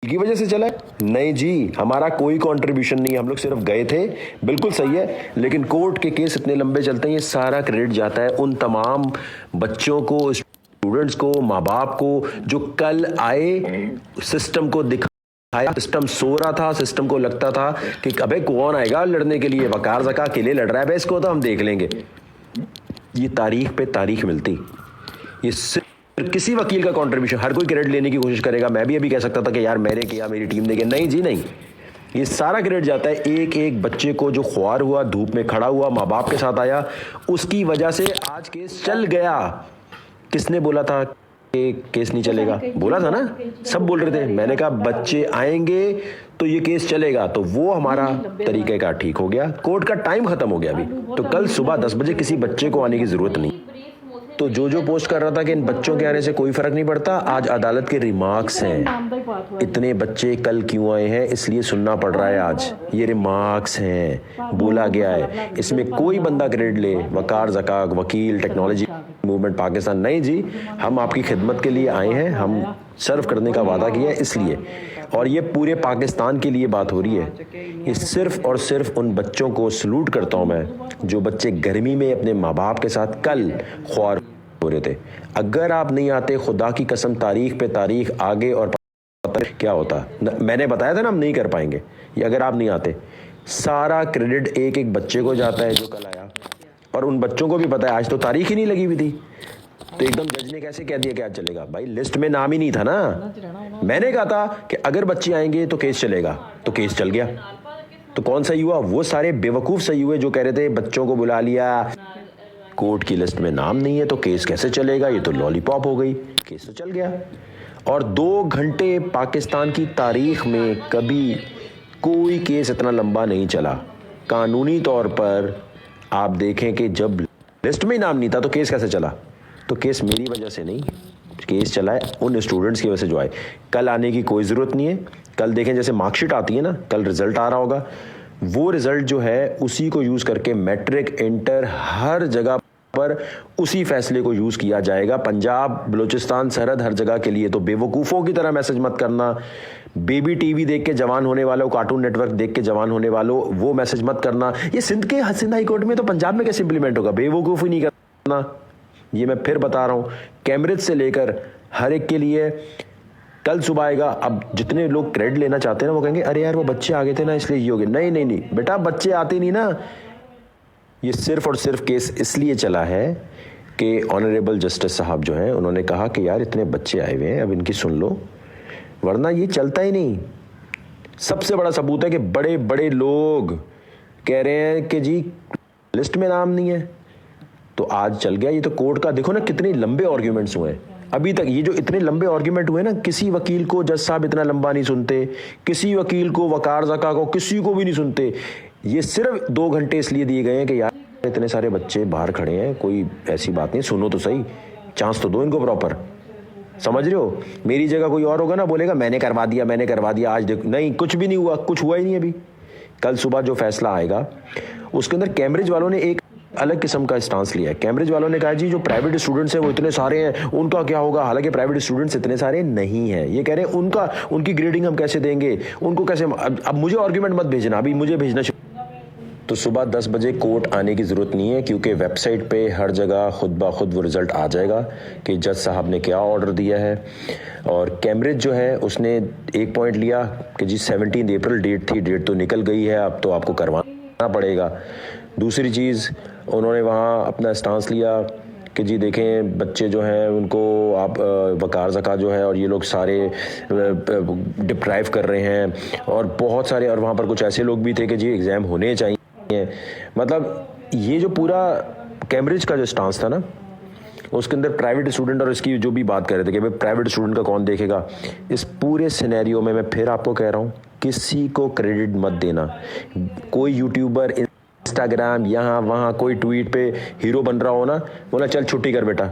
की वजह से चला है? नहीं जी, हमारा कोई कंट्रीब्यूशन नहीं है, हम लोग सिर्फ गए थे। बिल्कुल सही है, लेकिन कोर्ट के केस इतने लंबे चलते हैं, ये सारा क्रेडिट जाता है उन तमाम बच्चों को, स्टूडेंट्स को, माँ बाप को, जो कल आए, सिस्टम को दिखाया। सिस्टम सो रहा था, सिस्टम को लगता था कि अबे कौन आएगा लड़ने के लिए, वकार ज़का अकेले लड़ रहा है, इसको तो हम देख लेंगे। ये तारीख पे तारीख मिलती, ये सिर्फ किसी वकील का कंट्रीब्यूशन, हर कोई क्रेडिट लेने की कोशिश करेगा। मैं भी अभी कह सकता था कि यार मैंने किया, मेरी टीम ने किया। नहीं जी नहीं, ये सारा क्रेडिट जाता है एक एक बच्चे को, जो ख्वार हुआ, धूप में खड़ा हुआ, माँ बाप के साथ आया, उसकी वजह से आज केस चल गया। किसने बोला था कि केस नहीं चलेगा? बोला था ना, सब बोल रहे थे। मैंने कहा बच्चे आएंगे तो ये केस चलेगा, तो वो हमारा तरीक़ेकार ठीक हो गया। कोर्ट का टाइम खत्म हो गया अभी, तो कल सुबह 10 बजे किसी बच्चे को आने की जरूरत नहीं। तो जो पोस्ट कर रहा था कि इन बच्चों के आने से कोई फर्क नहीं पड़ता, आज अदालत के रिमार्क्स हैं। इतने बच्चे कल क्यों आए हैं, इसलिए सुनना पड़ रहा है आज। ये रिमार्क्स हैं, बोला गया है, इसमें कोई बंदा क्रेडिट ले, वकार ज़का, वकील, टेक्नोलॉजी मूवमेंट पाकिस्तान, नहीं जी, हम आपकी खिदमत के लिए आए हैं, हम सर्व करने का वादा किया है इसलिए। और ये पूरे पाकिस्तान के लिए बात हो रही है। ये सिर्फ और सिर्फ उन बच्चों को सलूट करता हूँ मैं, जो बच्चे गर्मी में अपने माँ बाप के साथ कल ख्वार हो रहे थे। अगर आप नहीं आते, खुदा की कसम, तारीख पे तारीख आगे और पता क्या होता। मैंने बताया था ना, हम नहीं कर पाएंगे ये अगर आप नहीं आते। सारा क्रेडिट एक एक बच्चे को जाता है जो कल आया, और उन बच्चों को भी पता है आज तो तारीख ही नहीं लगी हुई थी, तो एकदम जज ने कैसे कह दिया कि आज चलेगा? भाई लिस्ट में नाम ही नहीं था ना। मैंने कहा था कि अगर बच्चे आएंगे तो केस चलेगा, तो केस चल गया। तो कौन सही हुआ? वो सारे बेवकूफ सही हुए जो कह रहे थे बच्चों को बुला लिया, कोर्ट की लिस्ट में नाम नहीं है तो केस कैसे चलेगा, ये तो लॉलीपॉप हो गई। केस तो चल गया। और 2 घंटे पाकिस्तान की तारीख में कभी कोई केस इतना लंबा नहीं चला। कानूनी तौर पर आप देखें कि जब लिस्ट में नाम नहीं था तो केस कैसे चला? तो केस मेरी वजह से नहीं, केस चला है उन स्टूडेंट्स की वजह से जो आए। कल आने की कोई ज़रूरत नहीं है। कल देखें जैसे मार्कशीट आती है ना, कल रिजल्ट आ रहा होगा, वो रिजल्ट जो है उसी को यूज़ करके मैट्रिक, इंटर, हर जगह पर उसी फैसले को यूज़ किया जाएगा। पंजाब, बलूचिस्तान, सरहद, हर जगह के लिए। तो बेवकूफ़ों की तरह मैसेज मत करना। बेबी टीवी देख के जवान होने वालों, कार्टून नेटवर्क देख के जवान होने वालों, वो मैसेज मत करना। ये सिंध हाई कोर्ट में तो पंजाब में कैसे इंप्लीमेंट होगा? बेवकूफ़ी नहीं करना। ये मैं फिर बता रहा हूँ, कैम्ब्रिज से लेकर हर एक के लिए कल सुबह आएगा। अब जितने लोग क्रेडिट लेना चाहते हैं ना, वो कहेंगे अरे यार वो बच्चे आ गए थे ना इसलिए ये हो गए। नहीं नहीं नहीं बेटा, बच्चे आते नहीं ना। ये सिर्फ और सिर्फ केस इसलिए चला है कि ऑनरेबल जस्टिस साहब जो हैं, उन्होंने कहा कि यार इतने बच्चे आए हुए हैं, अब इनकी सुन लो, वरना ये चलता ही नहीं। सबसे बड़ा सबूत है कि बड़े बड़े लोग कह रहे हैं कि जी लिस्ट में नाम नहीं है, तो आज चल गया। ये तो कोर्ट का देखो ना, कितने लंबे आर्ग्यूमेंट्स हुए हैं अभी तक। ये जो इतने लंबे आर्ग्यूमेंट हुए ना, किसी वकील को जज साहब इतना लंबा नहीं सुनते, किसी वकील को, वकार ज़का को, किसी को भी नहीं सुनते। ये सिर्फ 2 घंटे इसलिए दिए गए हैं कि यार इतने सारे बच्चे बाहर खड़े हैं, कोई ऐसी बात नहीं, सुनो तो सही, चांस तो दो इनको प्रॉपर। समझ रहे हो? मेरी जगह कोई और होगा ना, बोलेगा मैंने करवा दिया, मैंने करवा दिया। आज देखो नहीं, कुछ भी नहीं हुआ, कुछ हुआ ही नहीं अभी। कल सुबह जो फैसला आएगा उसके अंदर कैम्ब्रिज वालों ने एक अलग किस्म का स्टांस लिया है। कैम्ब्रिज वालों ने कहा जी जो प्राइवेट स्टूडेंट्स हैं वो इतने सारे हैं, उनका क्या होगा? हालांकि प्राइवेट स्टूडेंट्स इतने सारे नहीं हैं। ये कह रहे हैं उनकी ग्रेडिंग हम कैसे देंगे, उनको कैसे। अब मुझे आर्ग्यूमेंट मत भेजना, अभी मुझे भेजना। तो सुबह 10 बजे कोर्ट आने की ज़रूरत नहीं है, क्योंकि वेबसाइट पे हर जगह खुद ब खुद वो रिज़ल्ट आ जाएगा कि जज साहब ने क्या ऑर्डर दिया है। और कैम्ब्रिज जो है उसने एक पॉइंट लिया कि जी 17 अप्रैल डेट थी, डेट तो निकल गई है, अब तो आपको करवाना पड़ेगा। दूसरी चीज़, उन्होंने वहाँ अपना स्टांस लिया कि जी देखें बच्चे जो हैं उनको आप वकार ज़का जो है और ये लोग सारे डिप्राइव कर रहे हैं, और बहुत सारे, और वहाँ पर कुछ ऐसे लोग भी थे कि जी एग्ज़ाम होने चाहिए। मतलब ये जो पूरा कैम्ब्रिज का जो स्टांस था ना, उसके अंदर प्राइवेट स्टूडेंट और इसकी जो भी बात कर रहे थे कि भाई प्राइवेट स्टूडेंट का कौन देखेगा, इस पूरे सिनेरियो में मैं फिर आपको कह रहा हूँ, किसी को क्रेडिट मत देना। कोई यूट्यूबर, इंस्टाग्राम, यहाँ वहाँ कोई ट्वीट पे हीरो बन रहा हो ना, बोला चल छुट्टी कर बेटा,